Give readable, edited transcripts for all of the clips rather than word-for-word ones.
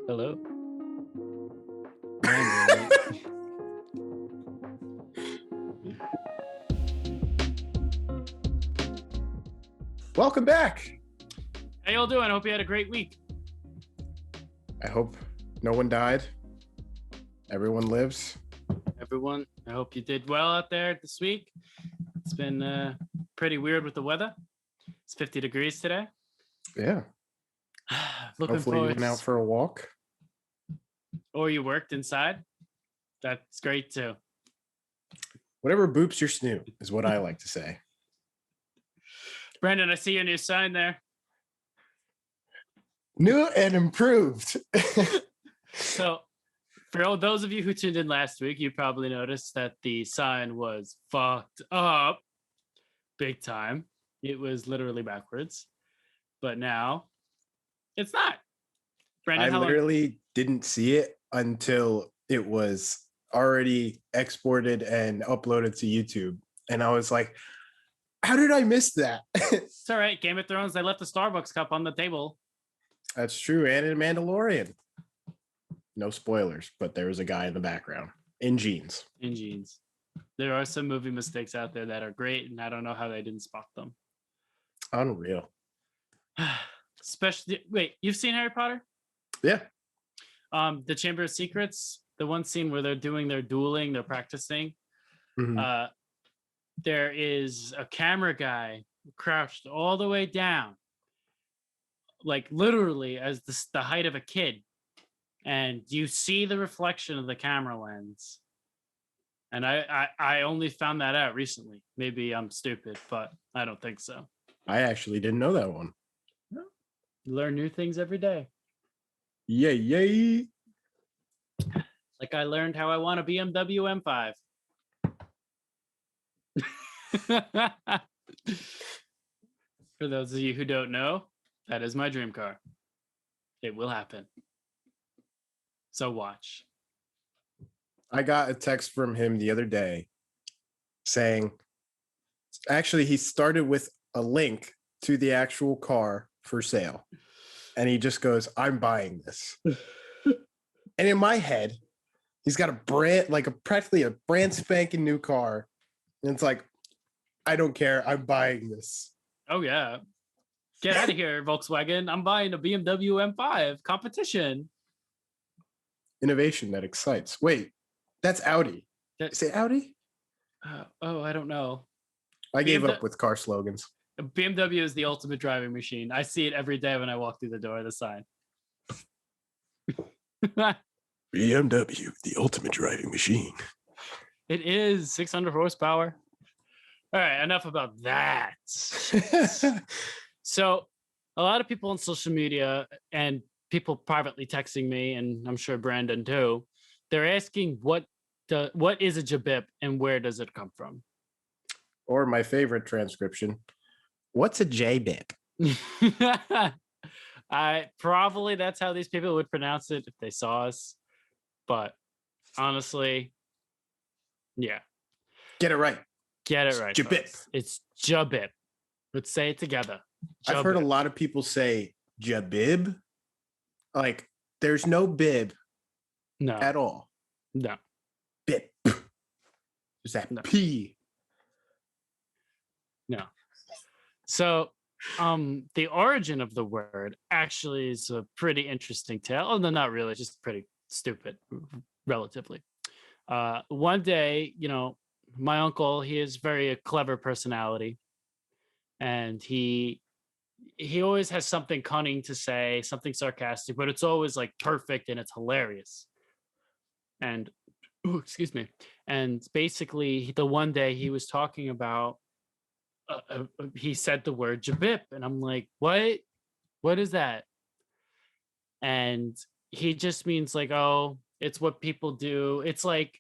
Hello. Brandon. Welcome back. How y'all doing? I hope you had a great week. I hope no one died. Everyone lives. Everyone, I hope you did well out there this week. It's been pretty weird with the weather. It's 50 degrees today. Yeah. Looking Hopefully you forward. went out for a walk. Or you worked inside. That's great too. Whatever boops your snoo is what I like to say. Brandon, I see your new sign there. New and improved. So, for all those of you who tuned in last week, you probably noticed that the sign was fucked up big time. It was literally backwards. But now it's not. Brandon, I literally didn't see it until it was already exported and uploaded to YouTube. And I was like, how did I miss that? It's all right. Game of Thrones, they left the Starbucks cup on the table. That's true. And in Mandalorian. No spoilers, but there was a guy in the background in jeans. In jeans. There are some movie mistakes out there that are great, and I don't know how they didn't spot them. Unreal. Especially, wait, you've seen Harry Potter? Yeah. The Chamber of Secrets, the one scene where they're doing their dueling, they're practicing. Mhm. There is a camera guy crouched all the way down, like literally as the height of a kid. And you see the reflection of the camera lens. And I only found that out recently. Maybe I'm stupid, but I don't think so. I actually didn't know that one. You learn new things every day. Yay, yay. Like I learned how I want a BMW M5. For those of you who don't know, that is my dream car. It will happen. So watch. I got a text from him the other day saying, actually, he started with a link to the actual car for sale. And he just goes, I'm buying this. And in my head, he's got a brand, like practically a brand spanking new car. And it's like, I don't care. I'm buying this. Oh, yeah. Get out of here, Volkswagen. I'm buying a BMW M5 competition. Innovation that excites. Wait, that's Audi. Is it Audi? I don't know. I gave up with car slogans. BMW is the ultimate driving machine. I see it every day when I walk through the door of the sign. BMW, the ultimate driving machine. It is 600 horsepower. All right, enough about that. So a lot of people on social media and people privately texting me, and I'm sure Brandon too, they're asking what is a JBip and where does it come from? Or my favorite transcription, what's a JBip? Probably that's how these people would pronounce it if they saw us. But honestly, yeah. Get it right. Get it right. JBip. Folks. It's JBip. Let's say it together. I've heard a lot of people say JBib. Like, there's no bib at all. No. Bip. There's that P. No. So, the origin of the word actually is a pretty interesting tale. Oh, no, not really. Just pretty stupid, relatively. One day, my uncle, he is very a clever personality. And he always has something cunning to say, something sarcastic, but it's always like perfect and it's hilarious. And excuse me. And basically, the one day he was talking about, he said the word JBip, and I'm like, what? What is that? And he just means like, oh, it's what people do. It's like,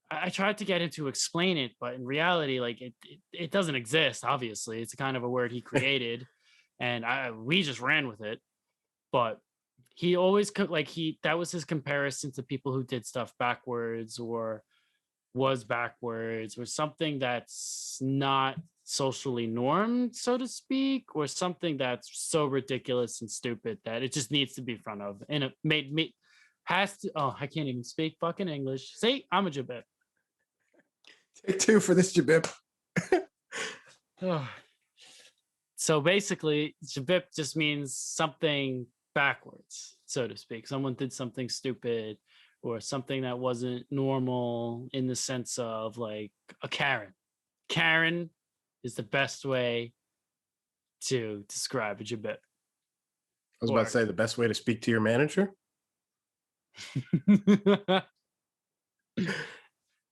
I tried to get him to explain it, but in reality, like it doesn't exist. Obviously, it's a kind of a word he created, and we just ran with it. But he always that was his comparison to people who did stuff backwards or was backwards or something that's not socially normed, so to speak, or something that's so ridiculous and stupid that it just needs to be front of. And it made me Has to. Oh, I can't even speak fucking English. See, I'm a JBip. Take two for this JBip. Oh. So basically, JBip just means something backwards, so to speak. Someone did something stupid or something that wasn't normal in the sense of like a Karen. Karen is the best way to describe a JBip. I was about to say the best way to speak to your manager.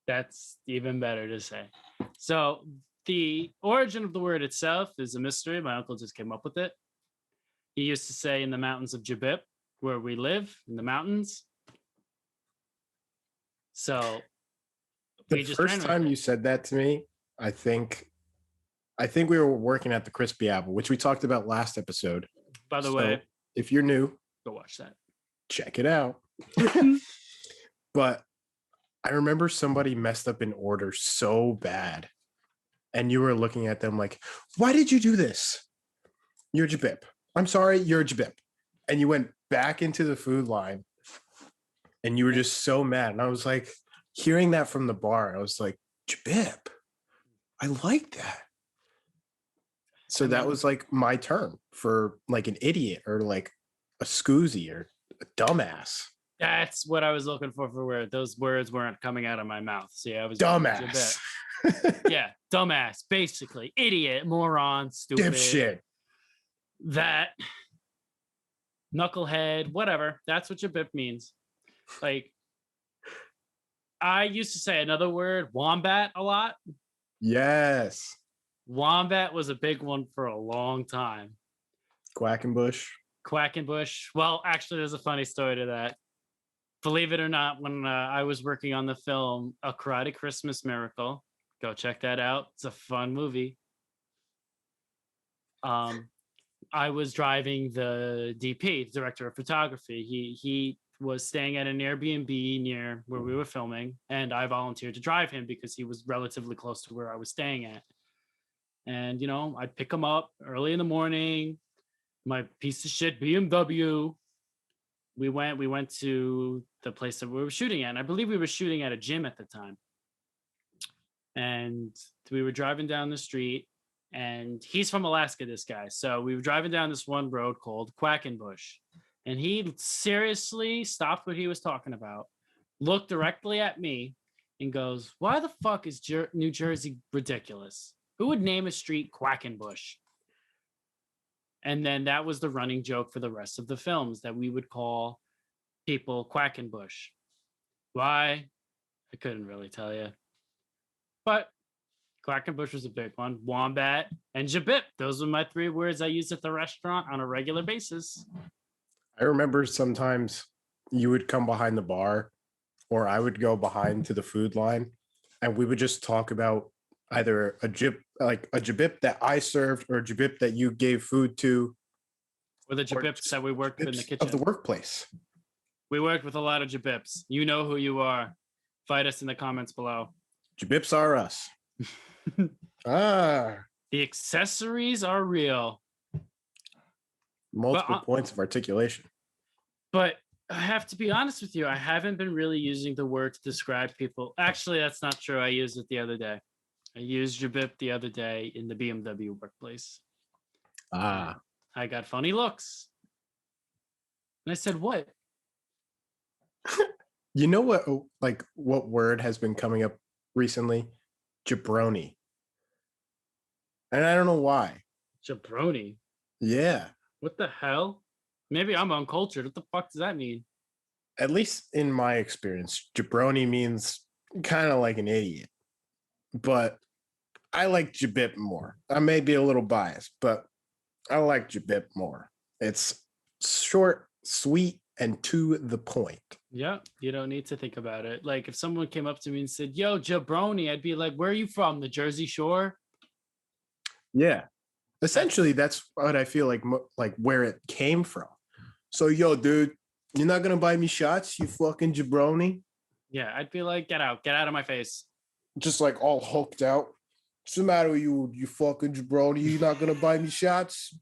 That's even better to say. So the origin of the word itself is a mystery. My uncle just came up with it. He used to say in the mountains of JBip, where we live in the mountains. So The first time you said that to me, I think we were working at the Crispy Apple, which we talked about last episode. By the way, if you're new, go watch that. Check it out. But I remember somebody messed up an order so bad. And you were looking at them like, why did you do this? You're a JBip. I'm sorry, you're a JBip. And you went back into the food line and you were just so mad. And I was like, hearing that from the bar, I was like, JBip, I like that. So that was like my term for like an idiot or like a scoozy or a dumbass. That's what I was looking for word. Those words weren't coming out of my mouth. See, I was dumbass. Yeah, dumbass, basically. Idiot, moron, stupid. Dipshit. That knucklehead, whatever. That's what JBip means. Like, I used to say another word, wombat, a lot. Yes. Wombat was a big one for a long time. Quackenbush. Well, actually, there's a funny story to that. Believe it or not, when I was working on the film A Karate Christmas Miracle, go check that out. It's a fun movie. I was driving the DP, director of photography. He was staying at an Airbnb near where we were filming, and I volunteered to drive him because he was relatively close to where I was staying at. And, I'd pick him up early in the morning, my piece of shit BMW. We went to the place that we were shooting at. And I believe we were shooting at a gym at the time. And we were driving down the street, and he's from Alaska, this guy. So we were driving down this one road called Quackenbush. And he seriously stopped what he was talking about, looked directly at me, and goes, "Why the fuck is New Jersey ridiculous? Who would name a street Quackenbush?" And then that was the running joke for the rest of the films, that we would call people Quackenbush. Why? I couldn't really tell you. But Quackenbush was a big one. Wombat and JBip. Those were my three words I used at the restaurant on a regular basis. I remember sometimes you would come behind the bar, or I would go behind to the food line, and we would just talk about either a JBip that I served or a JBip that you gave food to. Or the JBips that we worked with in the kitchen. Of the workplace. We worked with a lot of JBips. You know who you are. Fight us in the comments below. JBips are us. The accessories are real. Multiple points of articulation. But I have to be honest with you. I haven't been really using the word to describe people. Actually, that's not true. I used it the other day. I used JBip the other day in the BMW workplace. I got funny looks. And I said, what? You know what word has been coming up recently? Jabroni. And I don't know why. Jabroni? Yeah. What the hell? Maybe I'm uncultured. What the fuck does that mean? At least in my experience, jabroni means kind of like an idiot. But I like JBip more. I may be a little biased, but I like JBip more. It's short, sweet, and to the point. Yeah, you don't need to think about it. Like if someone came up to me and said, "Yo, jabroni," I'd be like, "Where are you from? The Jersey Shore?" Yeah. Essentially, that's what I feel like where it came from. So, yo, dude, you're not going to buy me shots, you fucking jabroni? Yeah, I'd be like, get out of my face. Just like all hulked out. What's the matter with you, you fucking jabroni? You're not going to buy me shots?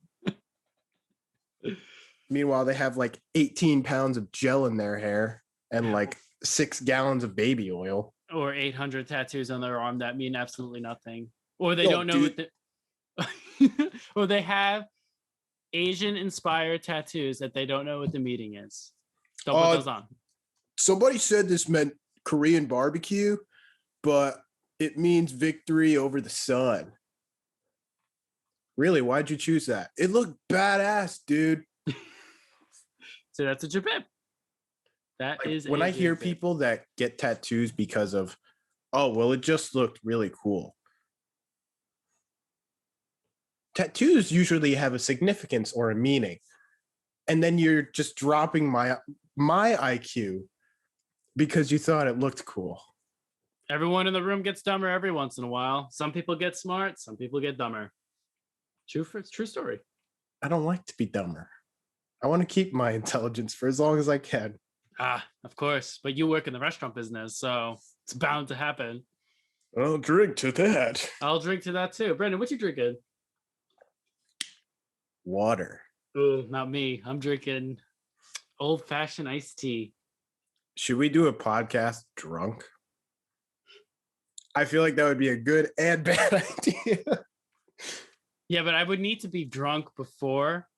Meanwhile, they have like 18 pounds of gel in their hair. and like 6 gallons of baby oil. Or 800 tattoos on their arm that mean absolutely nothing. Or they Yo, don't know dude. what the or they have Asian inspired tattoos that they don't know what the meaning is. Don't put those on. Somebody said this meant Korean barbecue, but it means victory over the sun. Really? Why'd you choose that? It looked badass, dude. So that's a JBip. That Like, is when I hear people that get tattoos because of, oh, well, it just looked really cool. Tattoos usually have a significance or a meaning. And then you're just dropping my IQ because you thought it looked cool. Everyone in the room gets dumber every once in a while. Some people get smart, some people get dumber. True story. I don't like to be dumber. I want to keep my intelligence for as long as I can. Of course. But you work in the restaurant business, so it's bound to happen. I'll drink to that. I'll drink to that too. Brandon, what you drinking? Water. Ooh, not me. I'm drinking old-fashioned iced tea. Should we do a podcast drunk? I feel like that would be a good and bad idea. Yeah, but I would need to be drunk before.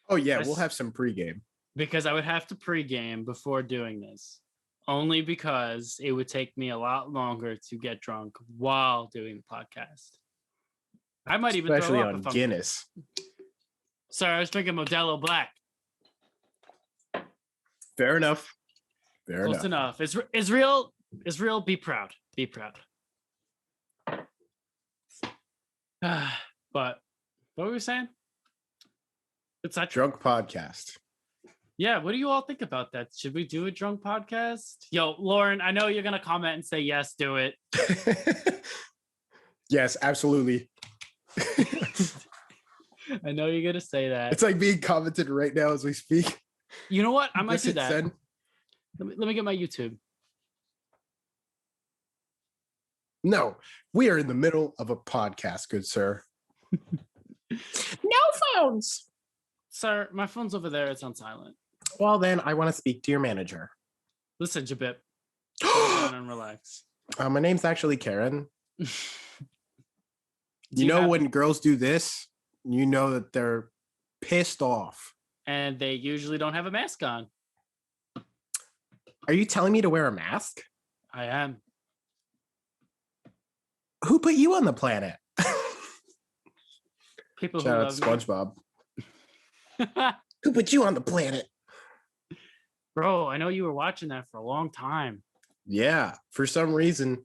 Oh, yeah, we'll have some pregame. Because I would have to pregame before doing this. Only because it would take me a lot longer to get drunk while doing the podcast. I might even especially throw up on if I'm... Guinness. Sorry, I was drinking Modelo Black. Fair enough. Close enough. Israel, be proud. Be proud. But what were we saying? It's that drunk podcast. Yeah, what do you all think about that? Should we do a drunk podcast? Yo, Lauren, I know you're gonna comment and say yes, do it. Yes, absolutely. I know you're gonna say that. It's like being commented right now as we speak. You know what? I might do that. Send. Let me get my YouTube. No, we are in the middle of a podcast, good sir. No phones. Sir, my phone's over there. It's on silent. Well, then I want to speak to your manager. Listen, JBip. Calm down and relax. My name's actually Karen. You know when girls do this, you know that they're pissed off. And they usually don't have a mask on. Are you telling me to wear a mask? I am. Who put you on the planet? People Shout who out love to SpongeBob. Who put you on the planet? Bro, I know you were watching that for a long time. Yeah, for some reason,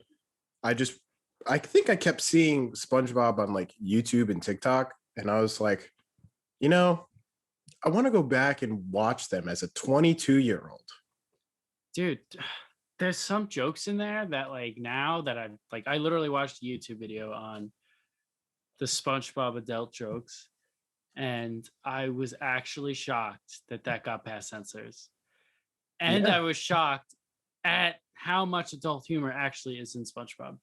I think I kept seeing SpongeBob on like YouTube and TikTok, and I was like, you know, I want to go back and watch them as a 22-year-old. Dude, there's some jokes in there that like now that I literally watched a YouTube video on the SpongeBob adult jokes, and I was actually shocked that got past censors. And Yeah. I was shocked at how much adult humor actually is in SpongeBob.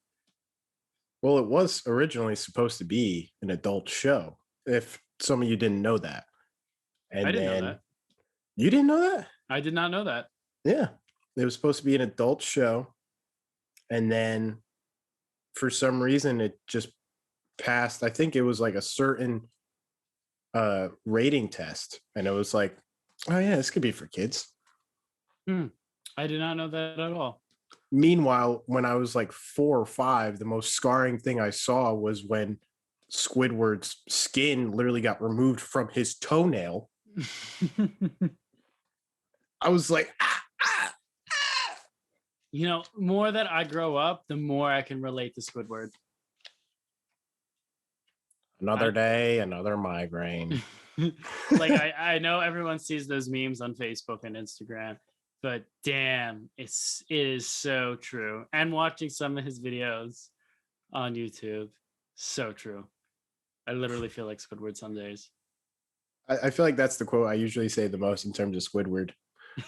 Well, it was originally supposed to be an adult show, if some of you didn't know that. And I didn't know that. You didn't know that? I did not know that. Yeah. It was supposed to be an adult show. And then for some reason, it just passed. I think it was like a certain rating test. And it was like, oh, yeah, this could be for kids. I did not know that at all. Meanwhile, when I was like 4 or 5, the most scarring thing I saw was when Squidward's skin literally got removed from his toenail. I was like, You know, more that I grow up, the more I can relate to Squidward. Another day, another migraine. Like I know everyone sees those memes on Facebook and Instagram, but damn, it is so true. And watching some of his videos on YouTube, so true. I literally feel like Squidward some days. I feel like that's the quote I usually say the most in terms of Squidward.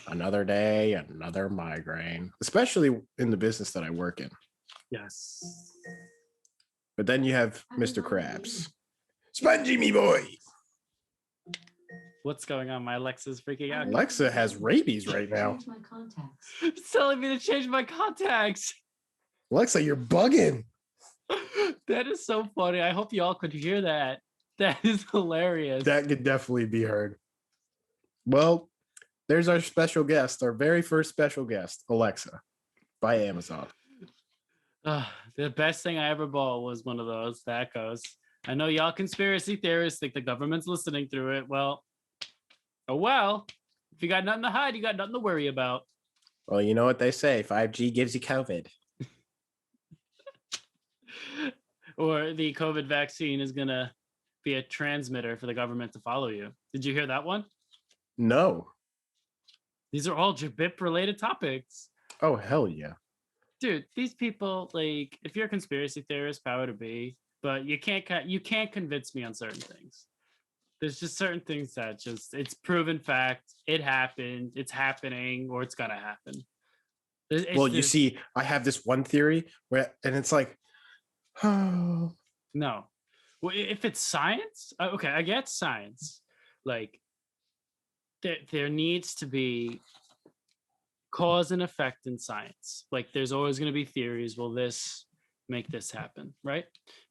Another day, another migraine, especially in the business that I work in. Yes. But then you have Mr. Krabs. Spongy me boy. What's going on? My Alexa's freaking out. Alexa has rabies right now. Change my contacts. It's telling me to change my contacts. Alexa, you're bugging. That is so funny. I hope y'all could hear that. That is hilarious. That could definitely be heard. Well, there's our special guest, our very first special guest, Alexa, by Amazon. The best thing I ever bought was one of those. That goes. I know y'all conspiracy theorists think the government's listening through it. Well, oh well. If you got nothing to hide, you got nothing to worry about. Well, you know what they say, 5G gives you COVID. Or the COVID vaccine is going to be a transmitter for the government to follow you. Did you hear that one? No. These are all JBip related topics. Oh, hell yeah. Dude, these people, like, if you're a conspiracy theorist, power to be, but you can't convince me on certain things. There's just certain things that just, it's proven fact, it happened, it's happening, or it's gonna happen. Well, you see, I have this one theory where, and it's like, oh. No. Well, if it's science, okay, I get science. Like, there needs to be cause and effect in science. Like, there's always going to be theories. Will this make this happen, right?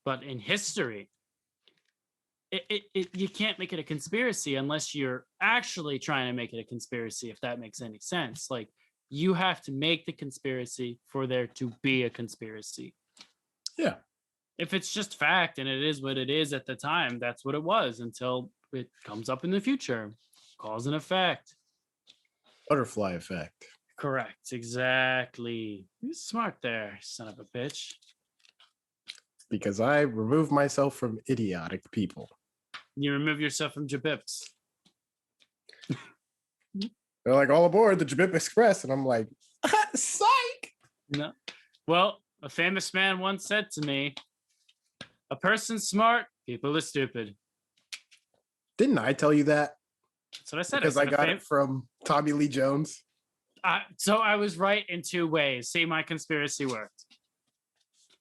But in history, you can't make it a conspiracy unless you're actually trying to make it a conspiracy, if that makes any sense. Like, you have to make the conspiracy for there to be a conspiracy. Yeah. If it's just fact and it is what it is at the time, that's what it was until it comes up in the future. Cause and effect. Butterfly effect. Correct. Exactly. You're smart there, son of a bitch. Because I remove myself from idiotic people. You remove yourself from JBips. They're like, all aboard the JBip Express. And I'm like, psych. No. Well, a famous man once said to me, a person's smart, people are stupid. Didn't I tell you that? That's what I said. Because I got it from Tommy Lee Jones. So I was right in two ways. See, my conspiracy worked.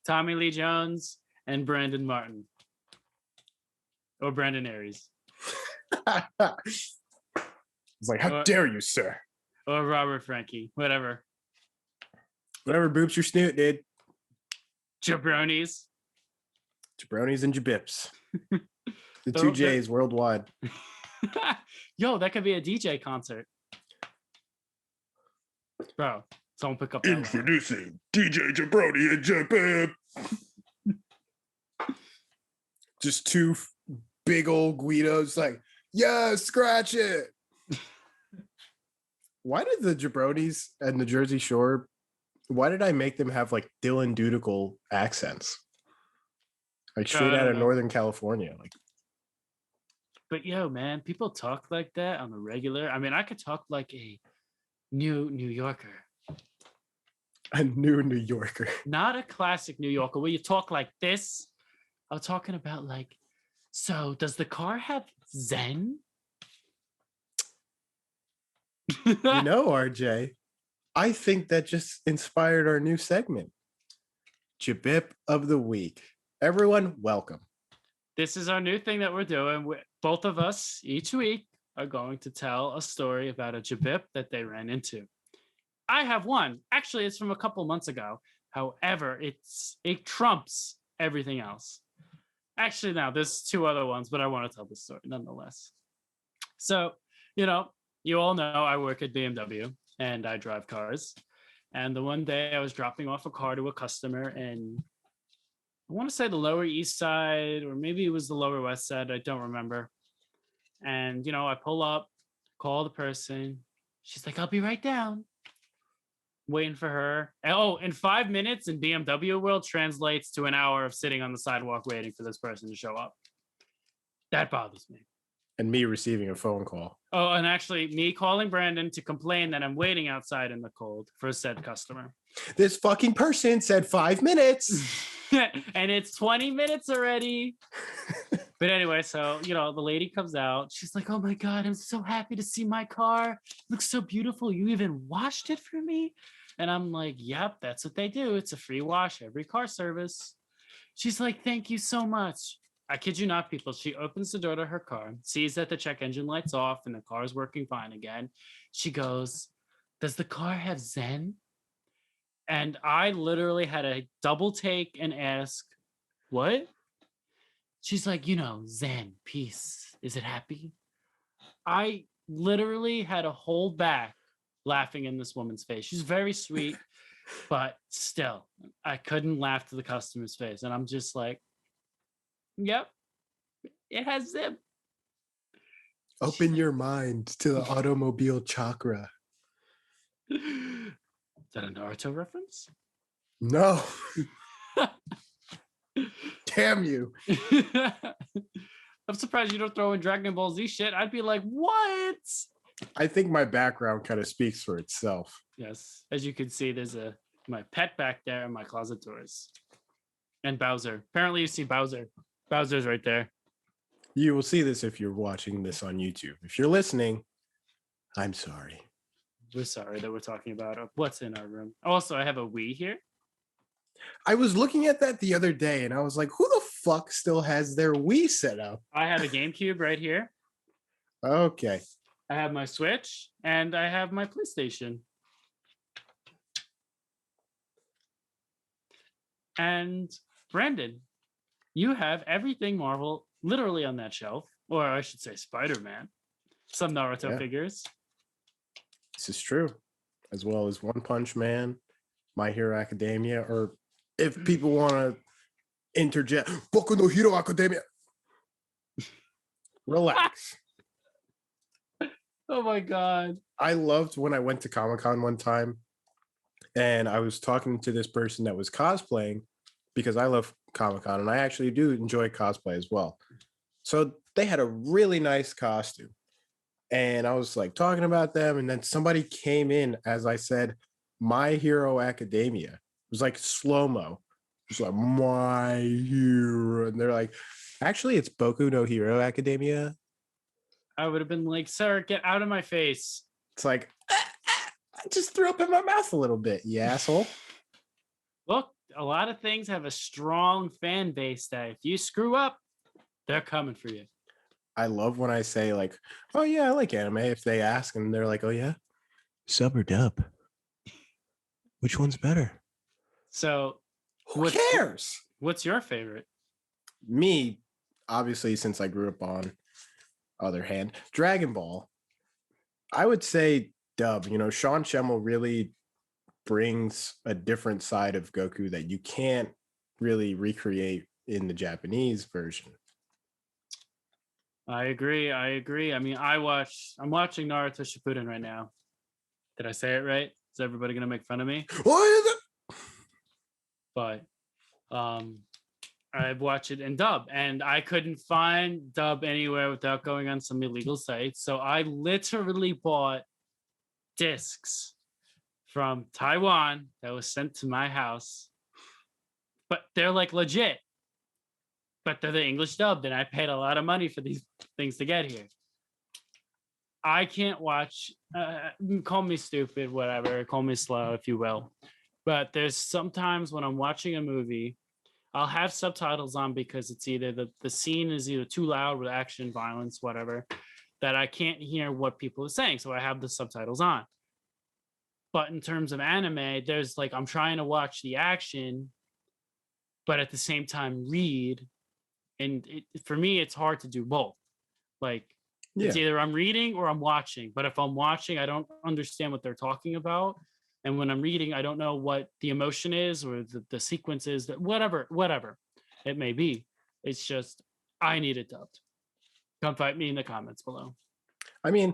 Tommy Lee Jones and Brandon Martin. Or Brandon Aries. It's like, how dare you, sir? Or Robert Frankie. Whatever. Whatever boops your snoot, dude. Jabronis. Jabronis and JBips. The two J's worldwide. Yo, that could be a DJ concert. Bro, someone pick up that Introducing DJ Jabroni and JBip. Just two big old Guidos like, yeah, scratch it. Why did the Jabronis and the Jersey Shore, why did I make them have like Dylan Dudical accents? Like straight out of Northern California. Like, but yo, man, people talk like that on the regular. I mean, I could talk like a New Yorker. A new New Yorker. Not a classic New Yorker where you talk like this. I'm talking about like, so does the car have Zen? You know, RJ, I think that just inspired our new segment. JBip of the Week. Everyone, welcome. This is our new thing that we're doing. Both of us each week are going to tell a story about a JBip that they ran into. I have one. Actually, it's from a couple months ago. However, it trumps everything else. Actually, now there's two other ones, but I want to tell this story nonetheless. So, you all know I work at BMW and I drive cars. And the one day I was dropping off a car to a customer in, I want to say the Lower East Side, or maybe it was the Lower West Side. I don't remember. And, I pull up, call the person. She's like, I'll be right down. Waiting for her. Oh, in 5 minutes in BMW world translates to an hour of sitting on the sidewalk waiting for this person to show up. That bothers me. And me receiving a phone call. Oh, and actually me calling Brandon to complain that I'm waiting outside in the cold for said customer. This fucking person said 5 minutes. And it's 20 minutes already. But anyway, so, the lady comes out. She's like, oh my God, I'm so happy to see my car. It looks so beautiful. You even washed it for me? And I'm like, yep, that's what they do. It's a free wash every car service. She's like, thank you so much. I kid you not, people. She opens the door to her car, sees that the check engine light's off and the car's working fine again. She goes, "Does the car have Zen?" And I literally had a double take and ask, "What?" She's like, Zen, peace. Is it happy? I literally had to hold back laughing in this woman's face. She's very sweet, but still, I couldn't laugh to the customer's face. And I'm just like, yep, it has Zen. Open your mind to the automobile chakra. Is that a Naruto reference? No. Damn you. I'm surprised you don't throw in Dragon Ball Z shit. I'd be like, what? I think my background kind of speaks for itself. Yes. As you can see, there's my pet back there and my closet doors. And Bowser. Apparently you see Bowser. Bowser's right there. You will see this if you're watching this on YouTube. If you're listening, I'm sorry. We're sorry that we're talking about what's in our room. Also, I have a Wii here. I was looking at that the other day and I was like, who the fuck still has their Wii set up? I have a GameCube right here. Okay. I have my Switch and I have my PlayStation. And Brandon, you have everything Marvel literally on that shelf, or I should say Spider-Man, some Naruto figures. This is true, as well as One Punch Man, My Hero Academia, or if people want to interject, Boku no Hero Academia. Relax. Oh my God. I loved when I went to Comic-Con one time and I was talking to this person that was cosplaying because I love Comic-Con and I actually do enjoy cosplay as well. So they had a really nice costume. And I was like talking about them. And then somebody came in as I said, My Hero Academia. It was like slow-mo. It was like, My Hero. And they're like, actually, it's Boku no Hero Academia. I would have been like, sir, get out of my face. It's like, I just threw up in my mouth a little bit, you asshole. Look, a lot of things have a strong fan base that if you screw up, they're coming for you. I love when I say like, oh yeah, I like anime. If they ask and they're like, oh yeah, sub or dub? Which one's better? So who cares? What's your favorite? Me, obviously, since I grew up on other hand, Dragon Ball. I would say dub. You know, Sean Schemmel really brings a different side of Goku that you can't really recreate in the Japanese version. I agree. I mean, I'm watching Naruto Shippuden right now. Did I say it right? Is everybody gonna make fun of me? What is it? But I've watched it in dub and I couldn't find dub anywhere without going on some illegal sites. So I literally bought discs from Taiwan that was sent to my house. But they're like legit. But they're the English dubbed, and I paid a lot of money for these things to get here. I can't watch, call me stupid, whatever, call me slow, if you will. But there's sometimes when I'm watching a movie, I'll have subtitles on because it's either the scene is either too loud with action, violence, whatever, that I can't hear what people are saying. So I have the subtitles on. But in terms of anime, there's like, I'm trying to watch the action, but at the same time read. And for me, it's hard to do both. Like, it's either I'm reading or I'm watching. But if I'm watching, I don't understand what they're talking about. And when I'm reading, I don't know what the emotion is or the sequence is, that whatever it may be. It's just, I need it dubbed. Come fight me in the comments below. I mean,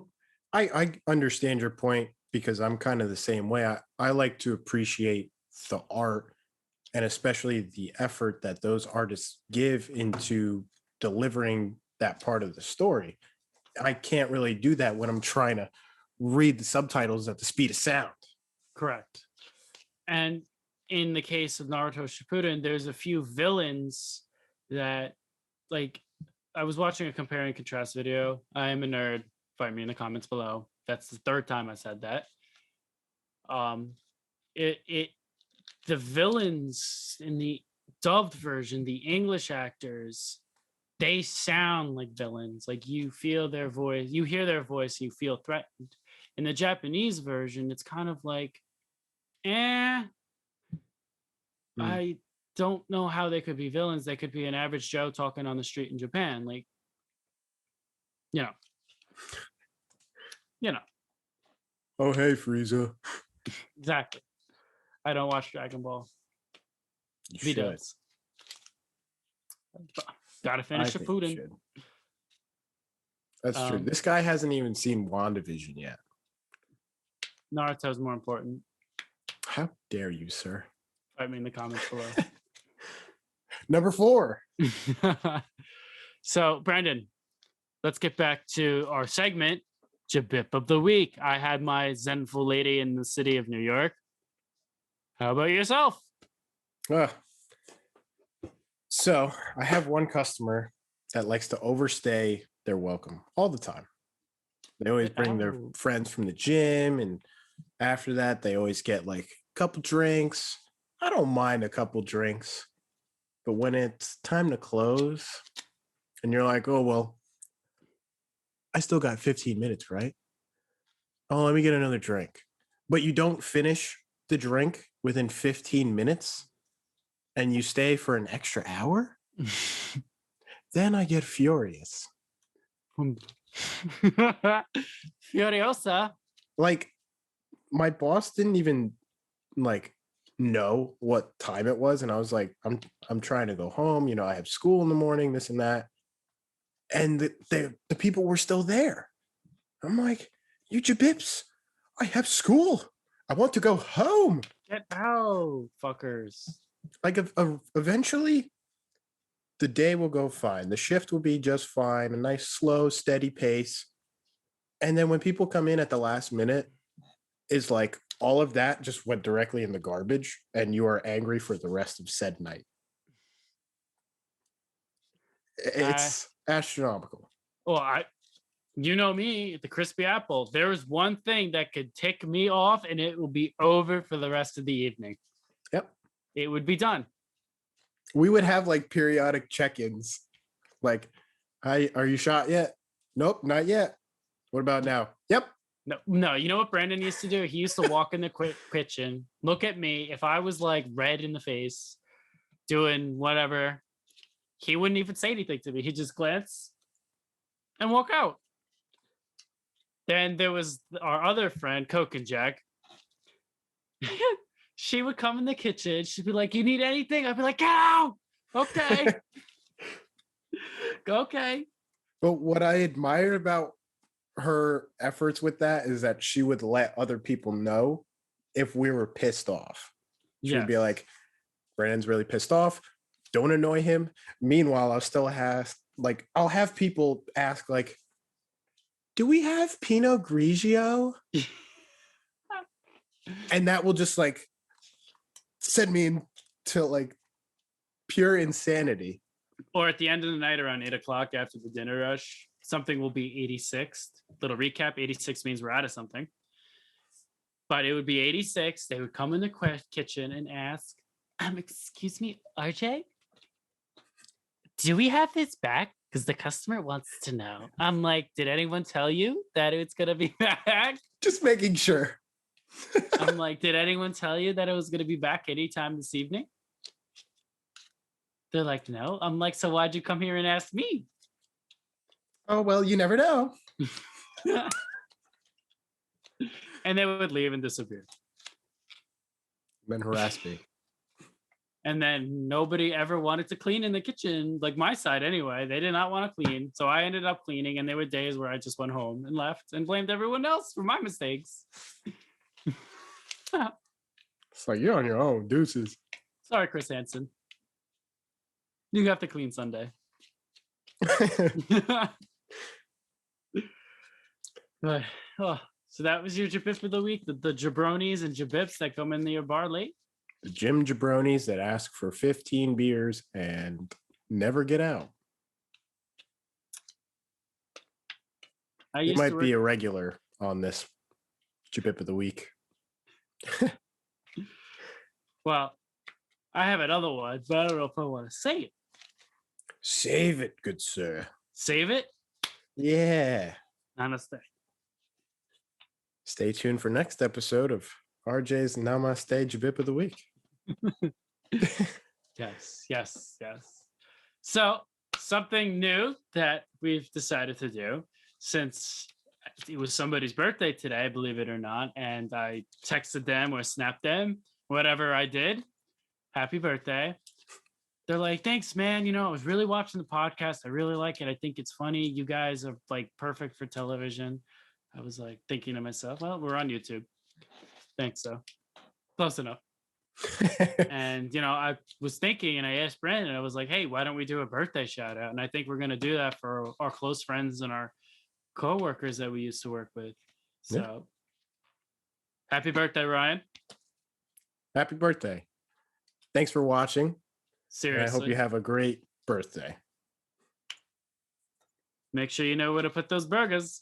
I understand your point because I'm kind of the same way. I like to appreciate the art and especially the effort that those artists give into delivering that part of the story. I can't really do that when I'm trying to read the subtitles at the speed of sound. Correct. And in the case of Naruto Shippuden, there's a few villains that, like, I was watching a compare and contrast video. I am a nerd. Find me in the comments below. That's the third time I said that. The villains in the dubbed version, the English actors they sound like villains. Like you feel their voice, you hear their voice, you feel threatened. In the Japanese version, it's kind of like, eh, Hmm. I don't know how they could be villains. They could be an average Joe talking on the street in Japan. Like, you know, you know, Oh, hey, Frieza. exactly. I don't watch Dragon Ball. You V should. dubs. Gotta I finish the think food you in. should. That's true. Um, This guy hasn't even seen WandaVision yet. Naruto's more important. How dare you, sir? Fight me in the comments below. Number 4. So, Brandon, let's get back to our segment, JBip of the Week. I had my Zenful lady in the city of New York. How about yourself? So I have one customer that likes to overstay their welcome all the time. They always bring their Oh. friends from the gym, and after that, they always get like a couple drinks. I don't mind a couple drinks, but when it's time to close, and you're like, oh, well, I still got 15 minutes, right? Oh, let me get another drink. But you don't finish the drink within 15 minutes and you stay for an extra hour, then I get furious. Furiosa. Like, my boss didn't even like know what time it was, and I was like, I'm trying to go home. You know, I have school in the morning, this and that, and the people were still there. I'm like, you JBips, I have school. I want to go home. Get out, fuckers. Like, eventually, the day will go fine. The shift will be just fine. A nice, slow, steady pace. And then when people come in at the last minute, is like all of that just went directly in the garbage, and you are angry for the rest of said night. It's astronomical. Well, you know me, the crispy apple. There is one thing that could tick me off, and it will be over for the rest of the evening. Yep. It would be done. We would have like periodic check-ins. Like, hi, are you shot yet? Nope, not yet. What about now? Yep. No. You know what Brandon used to do? He used to walk in the kitchen, look at me. If I was like red in the face, doing whatever, he wouldn't even say anything to me. He'd just glance and walk out. Then there was our other friend, Coke and Jack. She would come in the kitchen. She'd be like, "You need anything?" I'd be like, "Get out." Okay. Okay. But what I admire about her efforts with that is that she would let other people know if we were pissed off. She would be like, Brandon's really pissed off. Don't annoy him. Meanwhile, I'll have people ask, like, do we have Pinot Grigio? And that will just like send me into like pure insanity. Or at the end of the night around 8 o'clock after the dinner rush, something will be 86th. Little recap, 86 means we're out of something. But it would be 86. They would come in the kitchen and ask, excuse me, RJ, do we have this back? Because the customer wants to know. I'm like, did anyone tell you that it's going to be back? Just making sure. I'm like, did anyone tell you that it was going to be back anytime this evening? They're like, no. I'm like, so why'd you come here and ask me? Oh, well, you never know. And they would leave and disappear. Then harass me. And then nobody ever wanted to clean in the kitchen, like my side anyway. They did not want to clean. So I ended up cleaning. And there were days where I just went home and left and blamed everyone else for my mistakes. It's like, you're on your own. Deuces. Sorry, Chris Hansen. You have to clean Sunday. But, so that was your JBip of the week. The jabronis and JBips that come in your bar late. The gym jabronis that ask for 15 beers and never get out. It might be a regular on this JBip of the week. Well, I have another one, but I don't know if I want to say it. Save it, good sir. Save it. Yeah. Namaste. Stay tuned for next episode of RJ's Namaste JBip of the Week. Yes. So something new that we've decided to do, since it was somebody's birthday today, believe it or not, and I texted them or snapped them, whatever I did, happy birthday. They're like, thanks, man. I was really watching the podcast. I really like it. I think it's funny. You guys are like perfect for television. I was like thinking to myself, well, we're on YouTube. Thanks, though. Close enough. And I was thinking, and I asked Brandon, I was like, hey, why don't we do a birthday shout out? And I think we're going to do that for our close friends and our co-workers that we used to work with. So happy birthday, Ryan. Happy birthday. Thanks for watching. Seriously. And I hope you have a great birthday. Make sure you know where to put those burgers.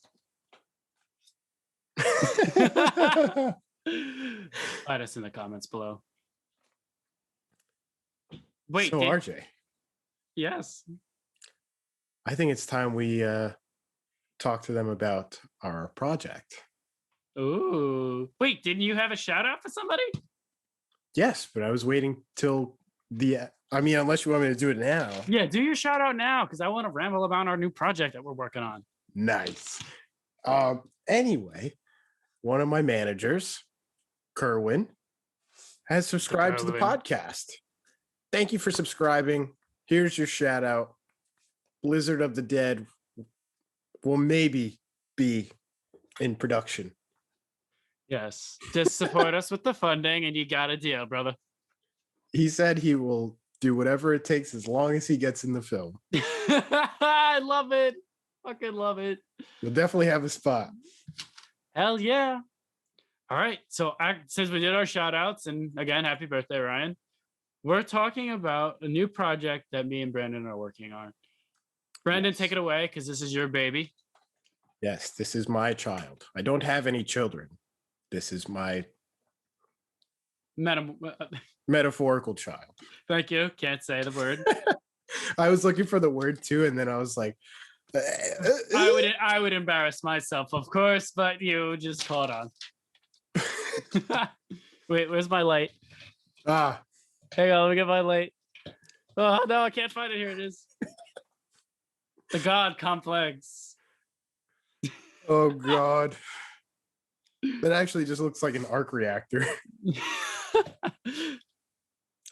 Let us in the comments below. Wait, so RJ. Yes. I think it's time we talk to them about our project. Ooh. Wait, didn't you have a shout out for somebody? Yes, but I was waiting till unless you want me to do it now. Yeah, do your shout out now, because I want to ramble about our new project that we're working on. Nice. Anyway, one of my managers, Kerwin, has subscribed to the podcast. Thank you for subscribing. Here's your shout out. Blizzard of the Dead will maybe be in production. Yes. Just support us with the funding and you got a deal, brother. He said he will do whatever it takes as long as he gets in the film. I love it. Fucking love it. You'll definitely have a spot. Hell yeah. All right. So since we did our shout outs, and again, happy birthday, Ryan, we're talking about a new project that me and Brandon are working on. Brandon, take it away, because this is your baby. Yes, this is my child. I don't have any children. This is my metaphorical child. Thank you. Can't say the word. I was looking for the word too, and then I was like, I would embarrass myself, of course, but you just caught on. Wait, where's my light? Hang on, let me get my light. Oh no, I can't find it. Here it is. The God complex. Oh God. That actually just looks like an arc reactor.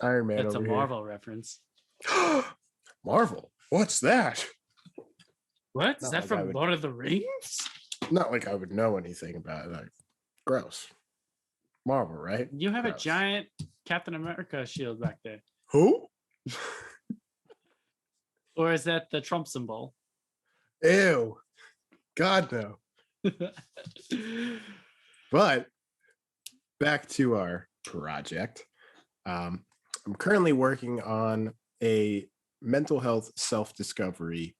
Iron Man. That's a Marvel reference. Marvel? What's that? What? Is that from Lord of the Rings? Not like I would know anything about it. Like, gross. Marvel, right? You have a giant Captain America shield back there. Who? Or is that the Trump symbol? Ew. God, no. But back to our project. I'm currently working on a mental health self-discovery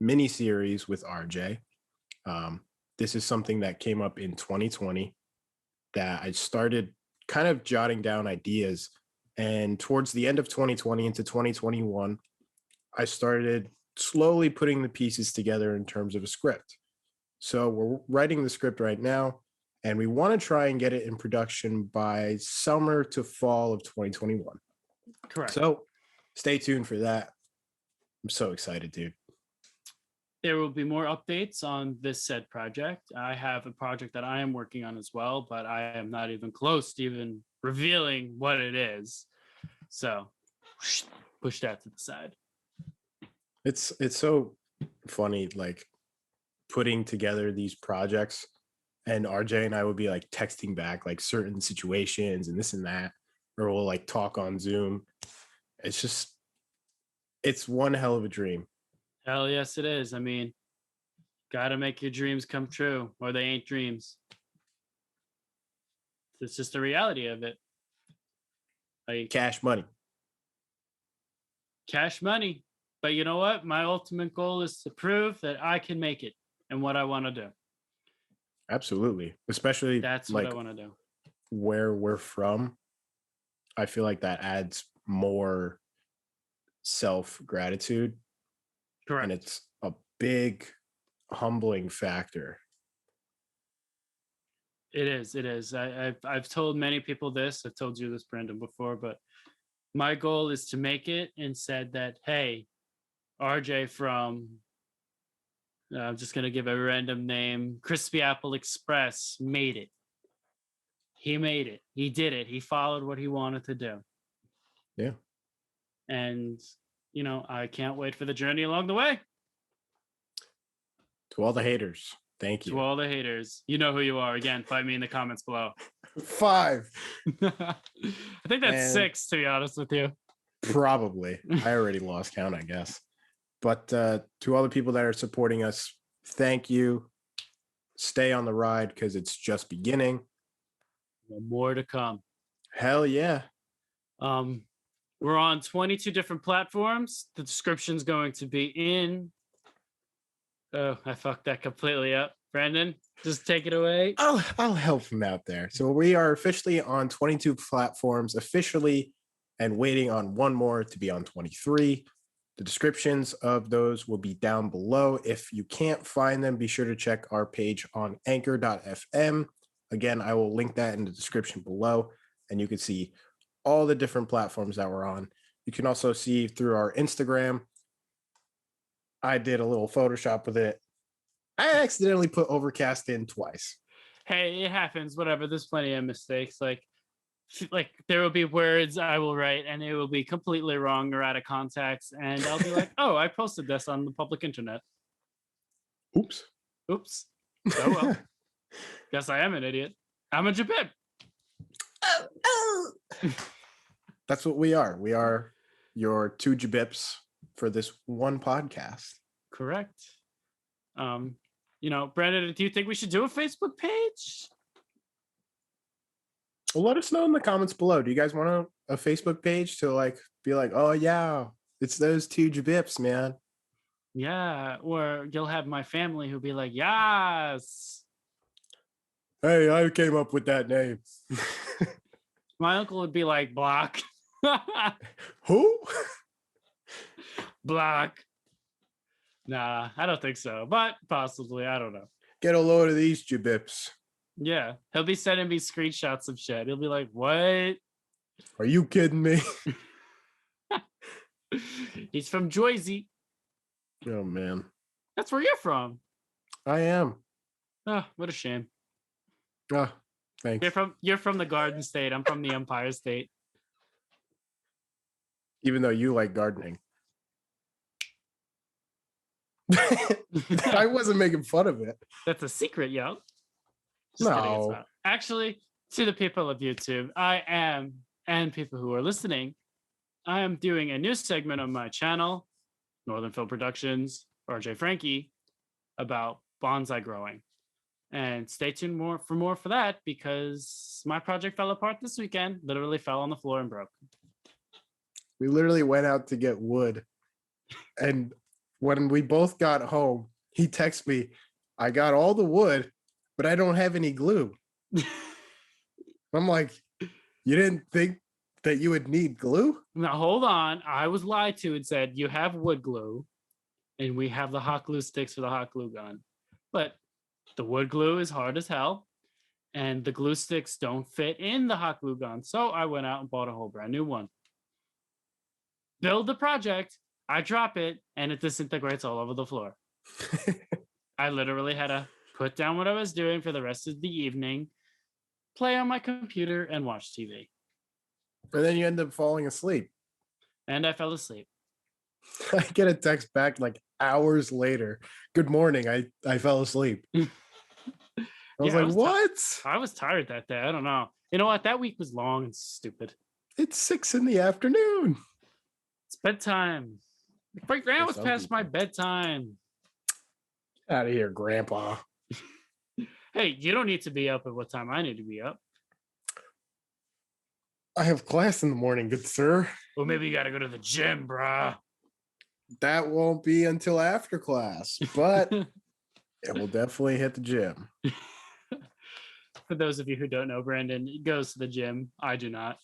mini-series with RJ. This is something that came up in 2020 that I started kind of jotting down ideas. And towards the end of 2020 into 2021, I started slowly putting the pieces together in terms of a script. So we're writing the script right now, and we want to try and get it in production by summer to fall of 2021. Correct. So stay tuned for that. I'm so excited, dude. There will be more updates on this said project. I have a project that I am working on as well, but I am not even close to even revealing what it is. So push that to the side. It's so funny, like putting together these projects, and RJ and I would be like texting back like certain situations and this and that, or we'll like talk on Zoom. It's one hell of a dream. Hell yes, it is. I mean, gotta make your dreams come true, or they ain't dreams. It's just the reality of it. Like Cash money. But you know what? My ultimate goal is to prove that I can make it and what I want to do. Absolutely. Especially that's like what I want to do. Where we're from, I feel like that adds more self-gratitude, Correct. and it's a big humbling factor. It is. It is. I've told many people this. I've told you this, Brandon, before, but my goal is to make it and said that, hey, RJ from, I'm just going to give a random name, Crispy Apple Express made it. He made it. He did it. He followed what he wanted to do. Yeah. And, I can't wait for the journey along the way. To all the haters, thank To you. all the haters, you know who you are. Again, fight me in the comments below. 5. I think that's And 6, to be honest with you. probably. I already lost count, I guess. But to all the people that are supporting us, thank you. Stay on the ride because it's just beginning. More to come. Hell yeah. We're on 22 different platforms. The description's going to be in. Oh, I fucked that completely up. Brandon, just take it away. I'll help him out there. So we are officially on 22 platforms officially, and waiting on one more to be on 23. The descriptions of those will be down below. If you can't find them, be sure to check our page on anchor.fm. Again, I will link that in the description below, and you can see all the different platforms that we're on. You can also see through our Instagram. I did a little Photoshop with it. I accidentally put Overcast in twice. Hey, it happens. Whatever. There's plenty of mistakes. Like there will be words I will write and it will be completely wrong or out of context, and I'll be like, "Oh, I posted this on the public internet. Oops. Oops. Oh well. Guess I am an idiot. I'm a JBip." That's what we are. We are your 2 JBips for this one podcast. Correct. Brandon, do you think we should do a Facebook page? Well, let us know in the comments below. Do you guys want a Facebook page to be like, oh yeah, it's those 2 JBips, man? Yeah, or you'll have my family who'll be like, yes. Hey, I came up with that name. My uncle would be like, block. Who? Block. Nah, I don't think so, but possibly. I don't know. Get a load of these JBips. Yeah, he'll be sending me screenshots of shit. He'll be like, what? Are you kidding me? He's from Jersey. Oh, man. That's where you're from. I am. Oh, what a shame. Oh, thanks. You're from the Garden State. I'm from the Empire State. Even though you like gardening. I wasn't making fun of it. That's a secret, yo. No. Kidding, it's not. Actually, to the people of YouTube, and people who are listening, I am doing a new segment on my channel, Northern Film Productions, RJ Frankie, about bonsai growing. And stay tuned for that, because my project fell apart this weekend. Literally fell on the floor and broke. We literally went out to get wood. And when we both got home, he texted me, I got all the wood, but I don't have any glue. I'm like, you didn't think that you would need glue? Now, hold on. I was lied to and said, you have wood glue, and we have the hot glue sticks for the hot glue gun. But the wood glue is hard as hell, and the glue sticks don't fit in the hot glue gun. So I went out and bought a whole brand new one. Build the project, I drop it, and it disintegrates all over the floor. I literally had to put down what I was doing for the rest of the evening, play on my computer, and watch TV. And then you end up falling asleep. And I fell asleep. I get a text back hours later. Good morning. I fell asleep. I was what? I was tired that day. I don't know. You know what? That week was long and stupid. It's 6 p.m. It's bedtime. Right now it's past my bedtime. Out of here, Grandpa. Hey, you don't need to be up at what time I need to be up. I have class in the morning, good sir. Well, maybe you got to go to the gym, brah. That won't be until after class, but it will definitely hit the gym. For those of you who don't know, Brandon goes to the gym. I do not.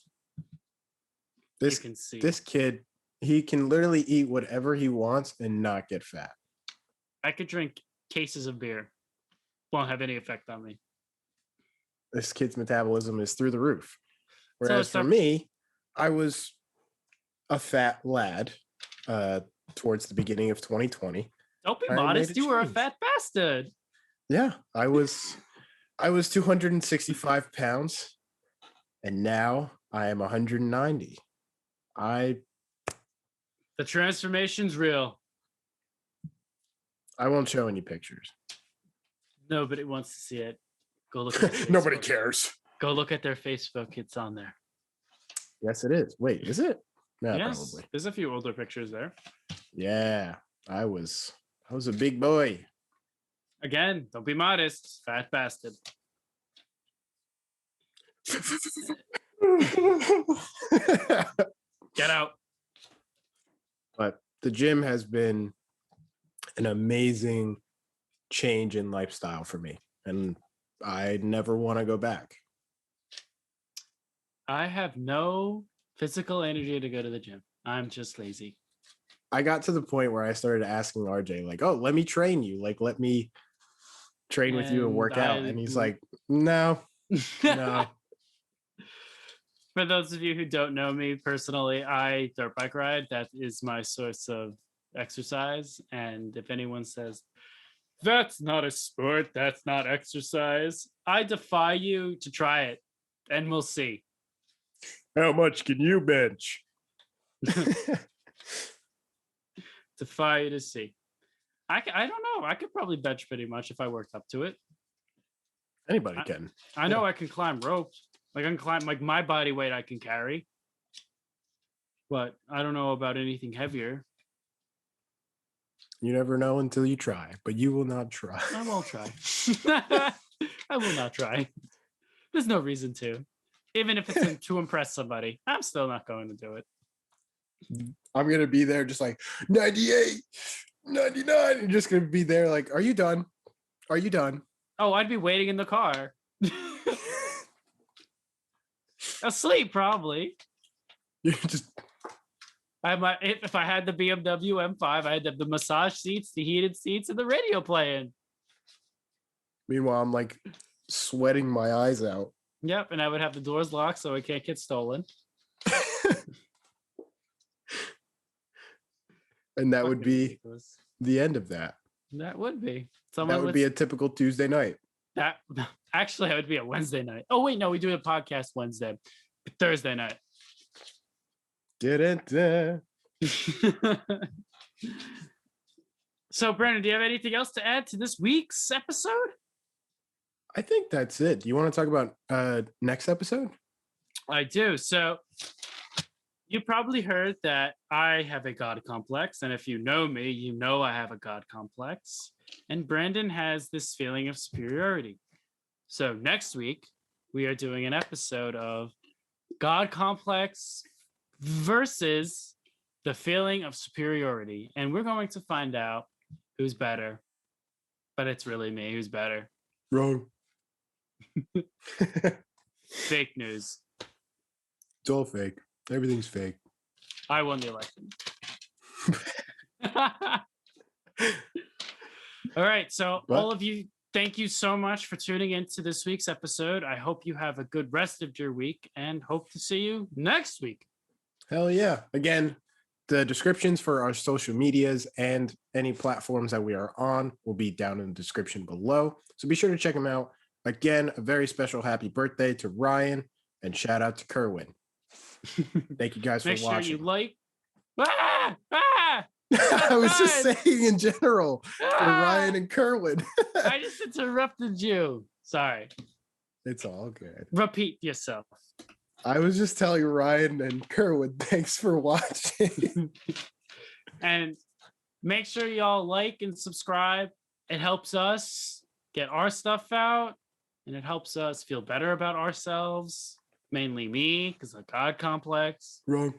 This you can see. This kid he can literally eat whatever he wants and not get fat. I could drink cases of beer. Won't have any effect on me. This kid's metabolism is through the roof. Whereas So for me, I was a fat lad towards the beginning of 2020. Don't be I made modest. a You were a change. fat bastard. Yeah, I was 265 pounds, and now I am 190. The transformation's real. I won't show any pictures. Nobody wants to see it. Go look at their Nobody Facebook. cares. Go look at their Facebook. It's on there. Yes, it is. Wait, is it? Yeah, Yes, probably. there's a few older pictures there. Yeah, I was a big boy. Again, don't be modest. Fat bastard. Get out. But the gym has been an amazing change in lifestyle for me, and I never want to go back. I have no physical energy to go to the gym. I'm just lazy. I got to the point where I started asking RJ, like, "Oh, let me train you. Like, let me train with you and work out." And he's like, "No, no." For those of you who don't know me personally, I dirt bike ride. That is my source of exercise. And if anyone says, that's not a sport, that's not exercise, I defy you to try it, and we'll see. How much can you bench? Defy you to see. I don't know. I could probably bench pretty much if I worked up to it. Anybody can. I know I can climb ropes. Like I can climb, like my body weight I can carry. But I don't know about anything heavier. You never know until you try, but you will not try. I won't try. I will not try. There's no reason to. Even if it's to impress somebody, I'm still not going to do it. I'm going to be there just like 98, 99. You're just going to be there like, are you done? Are you done? Oh, I'd be waiting in the car. Asleep, probably. You just. If I had the BMW M5, I had the massage seats, the heated seats, and the radio playing. Meanwhile, I'm like sweating my eyes out. Yep, and I would have the doors locked so it can't get stolen. And that would be ridiculous. The end of that. That would be. That would be a typical Tuesday night. That actually, it would be a Wednesday night. Oh wait, no, we do a podcast Wednesday, Thursday night. So, Brandon, do you have anything else to add to this week's episode? I think that's it. Do you want to talk about next episode? I do. So, you probably heard that I have a God complex. And if you know me, you know I have a God complex. And Brandon has this feeling of superiority. So, next week, we are doing an episode of God complex versus the feeling of superiority. And we're going to find out who's better. But it's really me who's better. Wrong. Fake news. It's all fake. Everything's fake. I won the election. All right. So all of you, thank you so much for tuning into this week's episode. I hope you have a good rest of your week and hope to see you next week. Hell yeah. Again, the descriptions for our social medias and any platforms that we are on will be down in the description below. So be sure to check them out. Again, a very special happy birthday to Ryan and shout out to Kerwin. Thank you guys for watching. Make sure you like. I was just saying in general for Ryan and Kerwin. I just interrupted you. Sorry. It's all good. Repeat yourself. I was just telling Ryan and Kerwin, thanks for watching. And make sure y'all like and subscribe. It helps us get our stuff out. And it helps us feel better about ourselves. Mainly me, because of God complex. Wrong.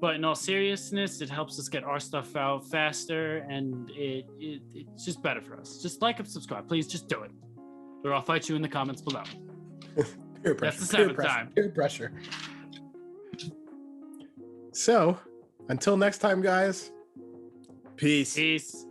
But in all seriousness, it helps us get our stuff out faster, and it's just better for us. Just like and subscribe. Please just do it. Or I'll fight you in the comments below. Peer pressure. That's the seventh time. Peer pressure. So until next time, guys, peace. Peace.